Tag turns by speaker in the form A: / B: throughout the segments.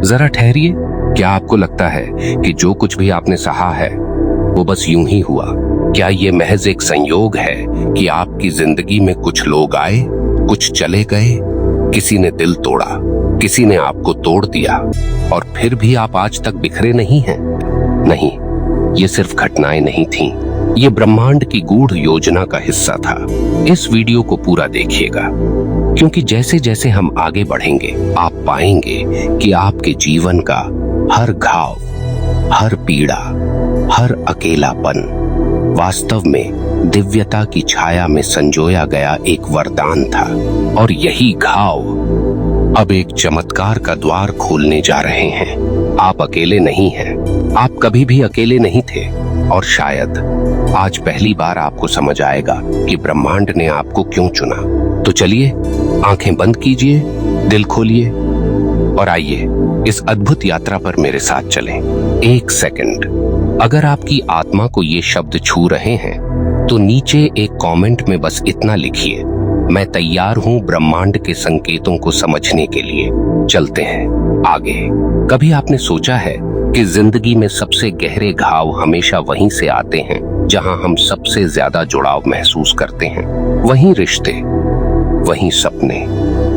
A: जरा ठहरिए, क्या आपको लगता है कि जो कुछ भी आपने सहा है वो बस यूं ही हुआ? क्या ये महज एक संयोग है कि आपकी जिंदगी में कुछ लोग आए, कुछ चले गए, किसी ने दिल तोड़ा, किसी ने आपको तोड़ दिया, और फिर भी आप आज तक बिखरे नहीं हैं? नहीं, ये सिर्फ घटनाएं नहीं थीं, ये ब्रह्मांड की गूढ़ योजना का हिस्सा था। इस वीडियो को पूरा देखिएगा, क्योंकि जैसे जैसे हम आगे बढ़ेंगे आप पाएंगे कि आपके जीवन का हर घाव, हर पीड़ा, हर अकेलापन वास्तव में दिव्यता की छाया में संजोया गया एक वरदान था। और यही घाव अब एक चमत्कार का द्वार खोलने जा रहे हैं। आप अकेले नहीं हैं, आप कभी भी अकेले नहीं थे, और शायद आज पहली बार आपको समझ आएगा कि ब्रह्मांड ने आपको क्यों चुना। तो चलिए, आंखें बंद कीजिए, दिल खोलिए और आइए इस अद्भुत यात्रा पर मेरे साथ चलें। एक सेकंड, अगर आपकी आत्मा को ये शब्द छू रहे हैं तो नीचे एक कमेंट में बस इतना लिखिए, मैं तैयार हूं ब्रह्मांड के संकेतों को समझने के लिए। चलते हैं आगे। कभी आपने सोचा है कि जिंदगी में सबसे गहरे घाव हमेशा वहीं से आते हैं जहां हम सबसे ज्यादा जुड़ाव महसूस करते हैं? वहीं रिश्ते, वहीं सपने,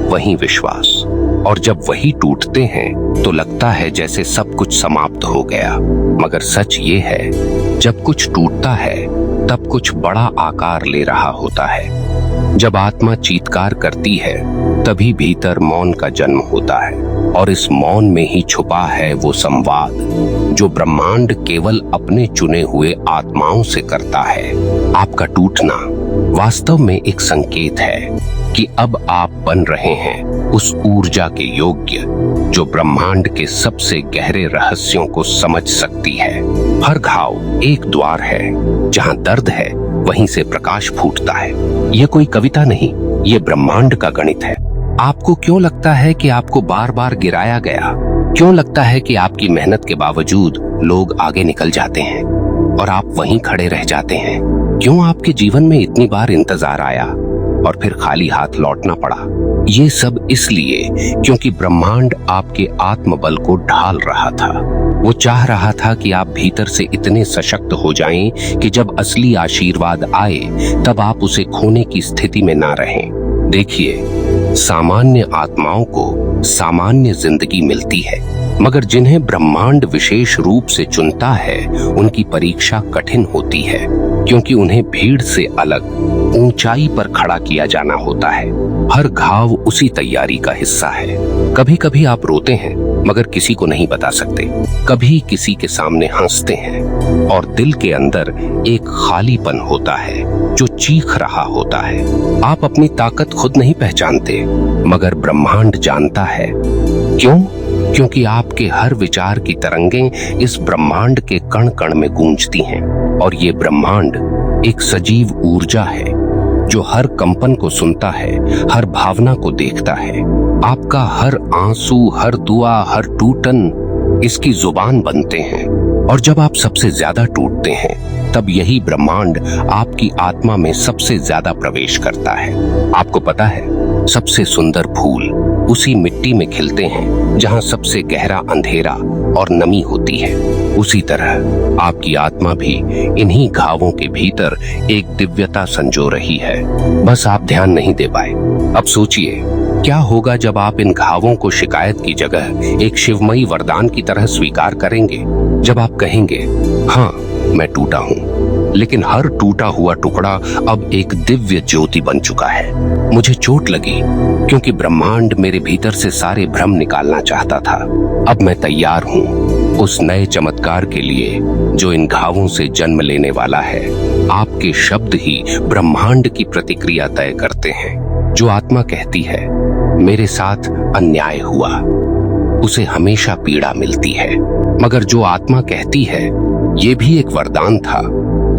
A: वहीं विश्वास। और जब वही टूटते हैं तो लगता है जैसे सब कुछ समाप्त हो गया। मगर सच ये है, जब कुछ टूटता है तब कुछ बड़ा आकार ले रहा होता है। जब आत्मा चीत्कार करती है तभी भीतर मौन का जन्म होता है, और इस मौन में ही छुपा है वो संवाद जो ब्रह्मांड केवल अपने चुने हुए आत्माओं से करता है। आपका टूटना वास्तव में एक संकेत है कि अब आप बन रहे हैं उस ऊर्जा के योग्य जो ब्रह्मांड के सबसे गहरे रहस्यों को समझ सकती है। हर घाव एक द्वार है, जहां दर्द है वहीं से प्रकाश फूटता है। ये कोई कविता नहीं, ये ब्रह्मांड का गणित है। आपको क्यों लगता है कि आपको बार बार गिराया गया? क्यों लगता है कि आपकी मेहनत के बावजूद लोग आगे निकल जाते हैं और आप वहीं खड़े रह जाते हैं? क्यों आपके जीवन में इतनी बार इंतजार आया और फिर खाली हाथ लौटना पड़ा? ये सब इसलिए क्योंकि ब्रह्मांड आपके आत्मबल को ढाल रहा था। वो चाह रहा था कि आप भीतर से इतने सशक्त हो जाएं कि जब असली आशीर्वाद आए तब आप उसे खोने की स्थिति में ना रहें। देखिए, सामान्य आत्माओं को सामान्य जिंदगी मिलती है, मगर जिन्हें ब्रह्मांड विशेष रूप से चुनता है उनकी परीक्षा कठिन होती है, क्योंकि उन्हें भीड़ से अलग ऊंचाई पर खड़ा किया जाना होता है। हर घाव उसी तैयारी का हिस्सा है। कभी कभी आप रोते हैं मगर किसी को नहीं बता सकते, कभी किसी के सामने हंसते हैं और दिल के अंदर एक खालीपन होता है जो चीख रहा होता है। आप अपनी ताकत खुद नहीं पहचानते, मगर ब्रह्मांड जानता है। क्यों? क्योंकि आपके हर विचार की तरंगें इस ब्रह्मांड के कण कण में गूंजती हैं, और ये ब्रह्मांड एक सजीव ऊर्जा है जो हर कंपन को सुनता है, हर भावना को देखता है। आपका हर आंसू, हर दुआ, हर टूटन इसकी जुबान बनते हैं। और जब आप सबसे ज्यादा टूटते हैं तब यही ब्रह्मांड आपकी आत्मा में सबसे ज्यादा प्रवेश करता है। आपको पता है, सबसे सुंदर फूल उसी मिट्टी में खिलते हैं जहां सबसे गहरा अंधेरा और नमी होती है। उसी तरह आपकी आत्मा भी इन्हीं घावों के भीतर एक दिव्यता संजो रही है, बस आप ध्यान नहीं दे पाए। अब सोचिए, क्या होगा जब आप इन घावों को शिकायत की जगह एक शिवमयी वरदान की तरह स्वीकार करेंगे? जब आप कहेंगे, हाँ मैं टूटा हूँ, लेकिन हर टूटा हुआ टुकड़ा अब एक दिव्य ज्योति बन चुका है। मुझे चोट लगी क्योंकि ब्रह्मांड मेरे भीतर से सारे भ्रम निकालना चाहता था। अब मैं तैयार हूँ उस नए चमत्कार के लिए जो इन घावों से जन्म लेने वाला है। आपके शब्द ही ब्रह्मांड की प्रतिक्रिया तय करते हैं। जो आत्मा कहती है मेरे साथ अन्याय हुआ, उसे हमेशा पीड़ा मिलती है, मगर जो आत्मा कहती है ये भी एक वरदान था,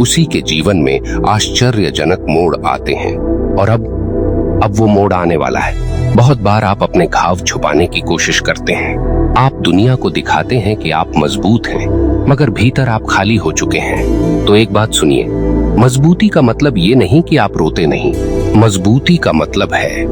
A: उसी के जीवन में आश्चर्यजनक मोड़ आते हैं। और अब वो मोड़ आने वाला है। बहुत बार आप अपने घाव छुपाने की कोशिश करते हैं। आप दुनिया को दिखाते हैं कि आप मजबूत हैं, मगर भीतर आप खाली हो चुके हैं। तो एक बात सुनिए, मजबूती का मतलब ये नहीं कि आप रोते नहीं। मजबूती का मतलब है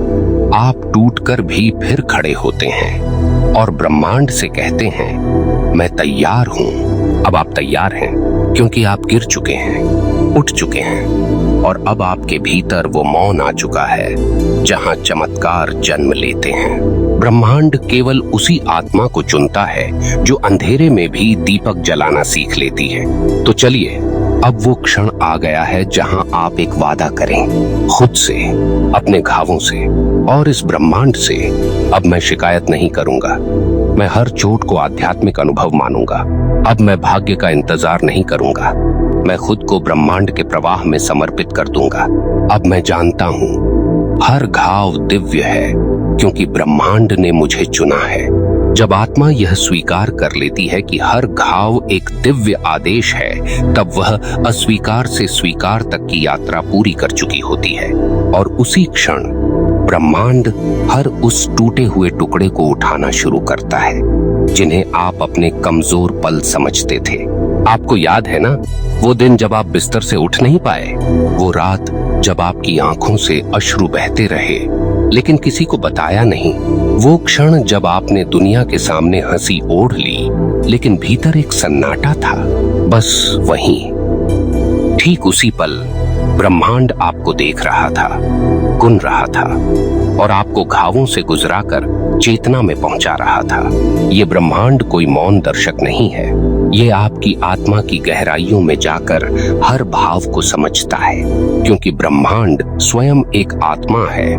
A: आप टूटकर भी फिर खड़े होते हैं। और ब्रह्मांड से कहते हैं, मैं तैयार हूं। अब आप तैयार हैं, क्योंकि आप गिर चुके हैं, उठ चुके हैं, और अब आपके भीतर वो मौन आ चुका है जहां चमत्कार जन्म लेते हैं। ब्रह्मांड केवल उसी आत्मा को चुनता है जो अंधेरे में भी दीपक जलाना सीख लेती है। तो चलिए, अब वो क्षण आ गया है जहां आप एक वादा करें, खुद से, अपने घावों से और इस ब्रह्मांड से। अब मैं शिकायत नहीं करूंगा, मैं हर चोट को आध्यात्मिक अनुभव मानूंगा। अब मैं भाग्य का इंतजार नहीं करूंगा, मैं खुद को ब्रह्मांड के प्रवाह में समर्पित कर दूंगा। अब मैं जानता हूं, हर घाव दिव्य है, क्योंकि ब्रह्मांड ने मुझे चुना है। जब आत्मा यह स्वीकार कर लेती है कि हर घाव एक दिव्य आदेश है, तब वह अस्वीकार से स्वीकार तक की यात्रा पूरी कर चुकी होती है। और उसी क्षण ब्रह्मांड हर उस टूटे हुए टुकड़े को उठाना शुरू करता है जिन्हें आप अपने कमजोर पल समझते थे। आपको याद है ना, वो दिन जब आप बिस्तर से उठ नहीं पाए, वो रात जब आपकी आंखों से अश्रु बहते रहे लेकिन किसी को बताया नहीं, वो क्षण जब आपने दुनिया के सामने हंसी ओढ़ ली लेकिन भीतर एक सन्नाटा था। बस वहीं, ठीक उसी पल ब्रह्मांड आपको देख रहा था, गुन रहा था और आपको घावों से गुजराकर चेतना में पहुंचा रहा था। ये ब्रह्मांड कोई मौन दर्शक नहीं है, ये आपकी आत्मा की गहराइयों में जाकर हर भाव को समझता है, क्योंकि ब्रह्मांड स्वयं एक आत्मा है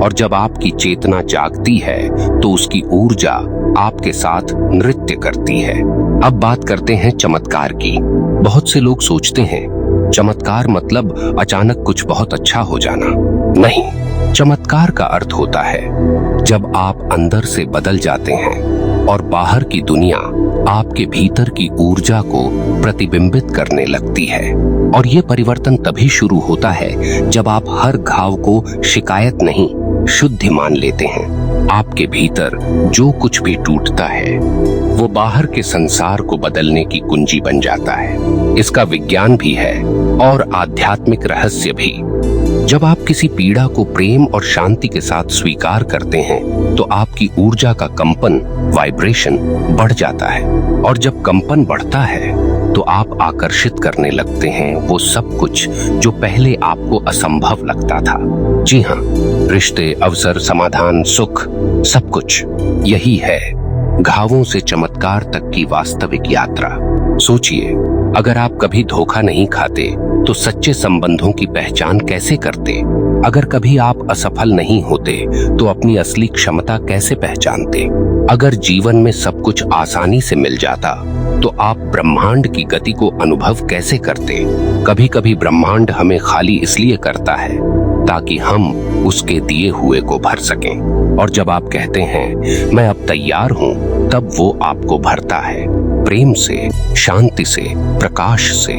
A: और जब आपकी चेतना जागती है तो उसकी ऊर्जा आपके साथ नृत्य करती है। अब बात करते हैं चमत्कार की। बहुत से लोग सोचते हैं चमत्कार मतलब अचानक कुछ बहुत अच्छा हो जाना। नहीं, चमत्कार का अर्थ होता है जब आप अंदर से बदल जाते हैं और बाहर की दुनिया आपके भीतर की ऊर्जा को प्रतिबिंबित करने लगती है। और ये परिवर्तन तभी शुरू होता है जब आप हर घाव को शिकायत नहीं, शुद्धि मान लेते हैं। आपके भीतर जो कुछ भी टूटता है वो बाहर के संसार को बदलने की कुंजी बन जाता है। इसका विज्ञान भी है और आध्यात्मिक रहस्य भी। जब आप किसी पीड़ा को प्रेम और शांति के साथ स्वीकार करते हैं तो आपकी ऊर्जा का कंपन, वाइब्रेशन बढ़ जाता है और जब कंपन बढ़ता है तो आप आकर्षित करने लगते हैं वो सब कुछ जो पहले आपको असंभव लगता था। जी हाँ, रिश्ते, अवसर, समाधान, सुख, सब कुछ। यही है घावों से चमत्कार तक की वास्तविक यात्रा। सोचिए, अगर आप कभी धोखा नहीं खाते तो सच्चे संबंधों की पहचान कैसे करते? अगर कभी आप असफल नहीं होते तो अपनी असली क्षमता कैसे पहचानते? अगर जीवन में सब कुछ आसानी से मिल जाता तो आप ब्रह्मांड की गति को अनुभव कैसे करते? कभी कभी ब्रह्मांड हमें खाली इसलिए करता है ताकि हम उसके दिए हुए को भर सकें। और जब आप कहते हैं मैं अब तैयार हूं, तब वो आपको भरता है प्रेम से, शांति से, प्रकाश से।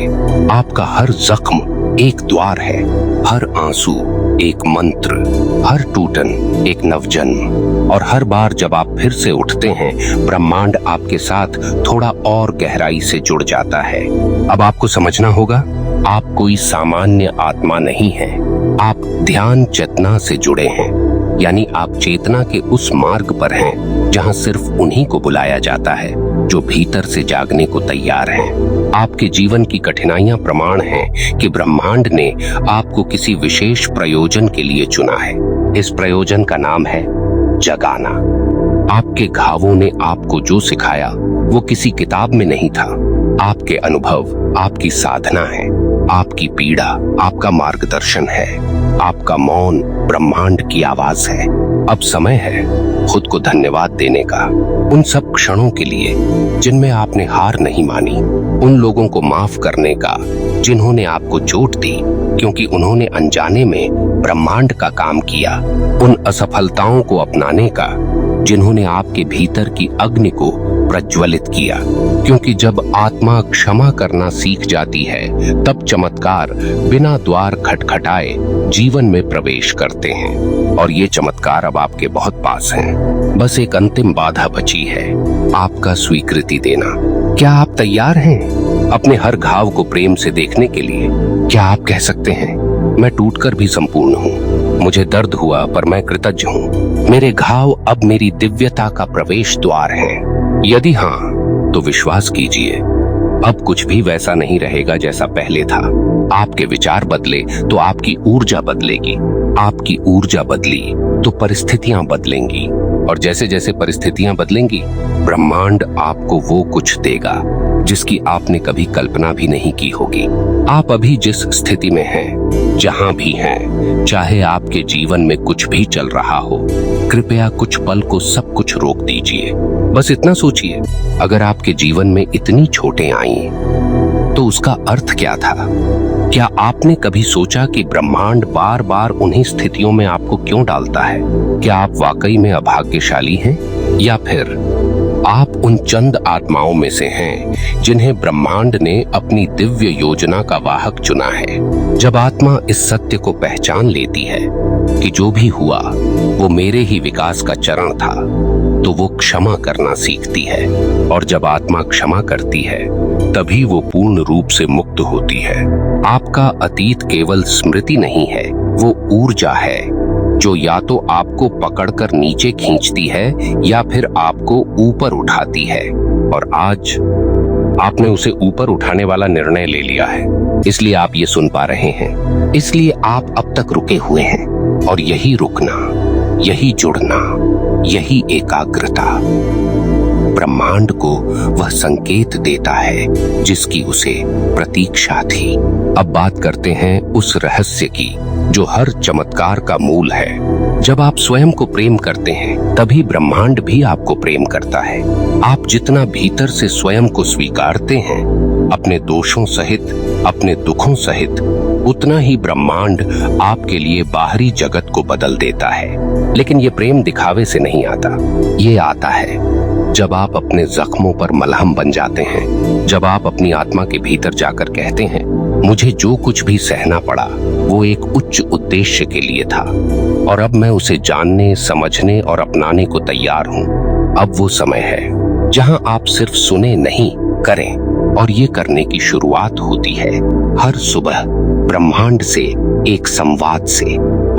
A: आपका हर जख्म एक द्वार है, हर आंसू एक मंत्र, हर टूटन एक नवजन्म। और हर बार जब आप फिर से उठते हैं, ब्रह्मांड आपके साथ थोड़ा और गहराई से जुड़ जाता है। अब आपको समझना होगा, आप कोई सामान्य आत्मा नहीं है, आप ध्यान चेतना से जुड़े हैं। यानी आप चेतना के उस मार्ग पर हैं जहां सिर्फ उन्हीं को बुलाया जाता है जो भीतर से जागने को तैयार हैं। आपके जीवन की कठिनाइयां प्रमाण हैं कि ब्रह्मांड ने आपको किसी विशेष प्रयोजन के लिए चुना है। इस प्रयोजन का नाम है जगाना। आपके घावों ने आपको जो सिखाया वो किसी किताब में नहीं था। आपके अनुभव आपकी साधना है, आपकी पीड़ा आपका मार्गदर्शन है, आपका मौन ब्रह्मांड की आवाज है। अब समय है खुद को धन्यवाद देने का, उन सब क्षणों के लिए जिनमें आपने हार नहीं मानी, उन लोगों को माफ करने का जिन्होंने आपको चोट दी क्योंकि उन्होंने अनजाने में ब्रह्मांड का काम किया, उन असफलताओं को अपनाने का जिन्होंने आपके भीतर की अग्नि को प्रज्वलित किया। क्योंकि जब आत्मा क्षमा करना सीख जाती है तब चमत्कार बिना द्वार खटखटाए जीवन में प्रवेश करते हैं। और ये चमत्कार अब आपके बहुत पास हैं। बस एक अंतिम बाधा बची है, आपका स्वीकृति देना। क्या आप तैयार हैं अपने हर घाव को प्रेम से देखने के लिए? क्या आप कह सकते हैं मैं टूटकर भी संपूर्ण हूँ, मुझे दर्द हुआ पर मैं कृतज्ञ हूँ। मेरे घाव अब मेरी दिव्यता का प्रवेश द्वार हैं। यदि हाँ तो विश्वास कीजिए, अब कुछ भी वैसा नहीं रहेगा जैसा पहले था। आपके विचार बदले तो आपकी ऊर्जा बदलेगी। आपकी ऊर्जा बदली तो परिस्थितियां बदलेंगी, और जैसे जैसे परिस्थितियां बदलेंगी, ब्रह्मांड आपको वो कुछ देगा जिसकी आपने कभी कल्पना भी नहीं की होगी। आप अभी जिस स्थिति में हैं, जहां भी हैं, चाहे आपके जीवन में कुछ भी चल रहा हो, कृपया कुछ पल को सब कुछ रोक दीजिए। बस इतना सोचिए, अगर आपके जीवन में इतनी चोटें आई तो उसका अर्थ क्या था? क्या आपने कभी सोचा कि ब्रह्मांड बार बार उन्हीं स्थितियों में आपको क्यों डालता है? क्या आप वाकई में अभाग्यशाली हैं, या फिर आप उन चंद आत्माओं में से हैं जिन्हें ब्रह्मांड ने अपनी दिव्य योजना का वाहक चुना है? जब आत्मा इस सत्य को पहचान लेती है कि जो भी हुआ वो मेरे ही विकास का चरण था, तो वो क्षमा करना सीखती है, और जब आत्मा क्षमा करती है तभी वो पूर्ण रूप से मुक्त होती है। आपका अतीत केवल स्मृति नहीं है, वो ऊर्जा है जो या तो आपको पकड़कर नीचे खींचती है या फिर आपको ऊपर उठाती है। और आज आपने उसे ऊपर उठाने वाला निर्णय ले लिया है, इसलिए आप ये सुन पा रहे हैं, इसलिए आप अब तक रुके हुए हैं। और यही रुकना, यही जुड़ना, यही एकाग्रता ब्रह्मांड को वह संकेत देता है जिसकी उसे प्रतीक्षा थी। अब बात करते हैं उस रहस्य की जो हर चमत्कार का मूल है। जब आप स्वयं को प्रेम करते हैं, तभी ब्रह्मांड भी आपको प्रेम करता है। आप जितना भीतर से स्वयं को स्वीकारते हैं, अपने दोषों सहित, अपने दुखों सहित, उतना ही ब्रह्मांड आपके लिए बाहरी जगत को बदल देता है। लेकिन ये प्रेम दिखावे से नहीं आता, ये आता है जब आप अपने जख्मों पर मलहम बन जाते हैं, जब आप अपनी आत्मा के भीतर जाकर कहते हैं, मुझे जो कुछ भी सहना पड़ा वो एक उच्च उद्देश्य के लिए था, और अब मैं उसे जानने, समझने और अपनाने को तैयार हूँ। अब वो समय है जहां आप सिर्फ सुने नहीं, करें, और ये करने की शुरुआत होती है हर सुबह ब्रह्मांड से, एक संवाद से।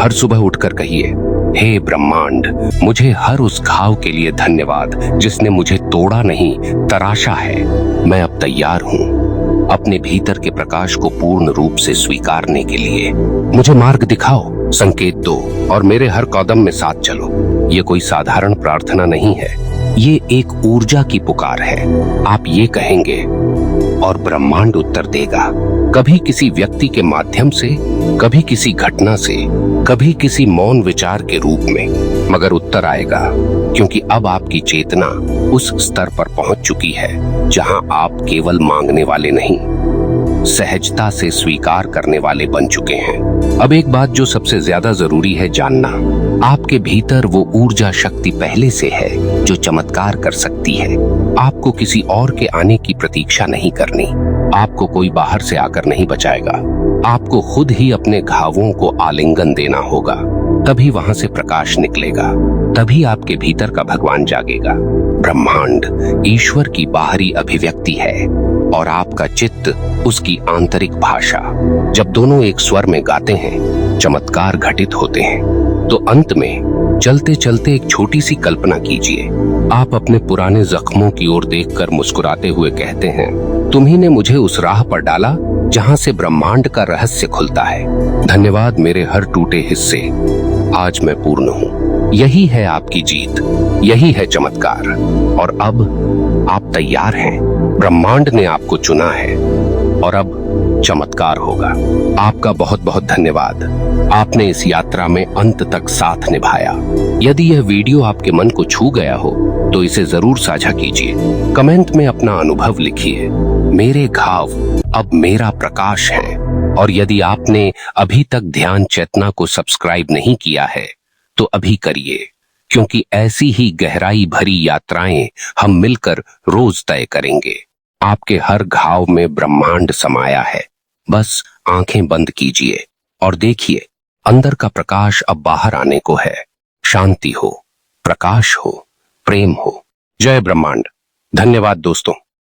A: हर सुबह उठकर कहिए, हे ब्रह्मांड, मुझे हर उस घाव के लिए धन्यवाद जिसने मुझे तोड़ा नहीं, तराशा है। मैं अब तैयार हूँ अपने भीतर के प्रकाश को पूर्ण रूप से स्वीकारने के लिए। मुझे मार्ग दिखाओ, संकेत दो, और मेरे हर कदम में साथ चलो। ये कोई साधारण प्रार्थना नहीं है, ये एक ऊर्जा की पुकार है। आप ये कहेंगे और ब्रह्मांड उत्तर देगा, कभी किसी व्यक्ति के माध्यम से, कभी किसी घटना से, कभी किसी मौन विचार के रूप में, मगर उत्तर आएगा, क्योंकि अब आपकी चेतना उस स्तर पर पहुंच चुकी है जहां आप केवल मांगने वाले नहीं, सहजता से स्वीकार करने वाले बन चुके हैं। अब एक बात जो सबसे ज्यादा जरूरी है जानना, आपके भीतर वो ऊर्जा शक्ति पहले से है जो चमत्कार कर सकती है। आपको किसी और के आने की प्रतीक्षा नहीं करनी, आपको कोई बाहर से आकर नहीं बचाएगा। आपको खुद ही अपने घावों को आलिंगन देना होगा, तभी वहां से प्रकाश निकलेगा, तभी आपके भीतर का भगवान जागेगा। ब्रह्मांड ईश्वर की बाहरी अभिव्यक्ति है और आपका चित्त उसकी आंतरिक भाषा। जब दोनों एक स्वर में गाते हैं, चमत्कार घटित होते हैं। तो अंत में चलते चलते एक छोटी सी कल्पना कीजिए। आप अपने पुराने जख्मों की ओर देखकर मुस्कुराते हुए कहते हैं, तुम्ही ने मुझे उस राह पर डाला जहां से ब्रह्मांड का रहस्य खुलता है। धन्यवाद मेरे हर टूटे हिस्से, आज मैं पूर्ण हूँ। यही है आपकी जीत, यही है चमत्कार। और अब आप तैयार हैं, ब्रह्मांड ने आपको चुना है और अब चमत्कार होगा। आपका बहुत बहुत धन्यवाद, आपने इस यात्रा में अंत तक साथ निभाया। यदि यह वीडियो आपके मन को छू गया हो तो इसे जरूर साझा कीजिए। कमेंट में अपना अनुभव लिखिए, मेरे घाव अब मेरा प्रकाश है। और यदि आपने अभी तक ध्यान चेतना को सब्सक्राइब नहीं किया है तो अभी करिए, क्योंकि ऐसी ही गहराई भरी यात्राएं हम मिलकर रोज तय करेंगे। आपके हर घाव में ब्रह्मांड समाया है, बस आंखें बंद कीजिए और देखिए, अंदर का प्रकाश अब बाहर आने को है। शांति हो, प्रकाश हो, प्रेम हो। जय ब्रह्मांड। धन्यवाद दोस्तों।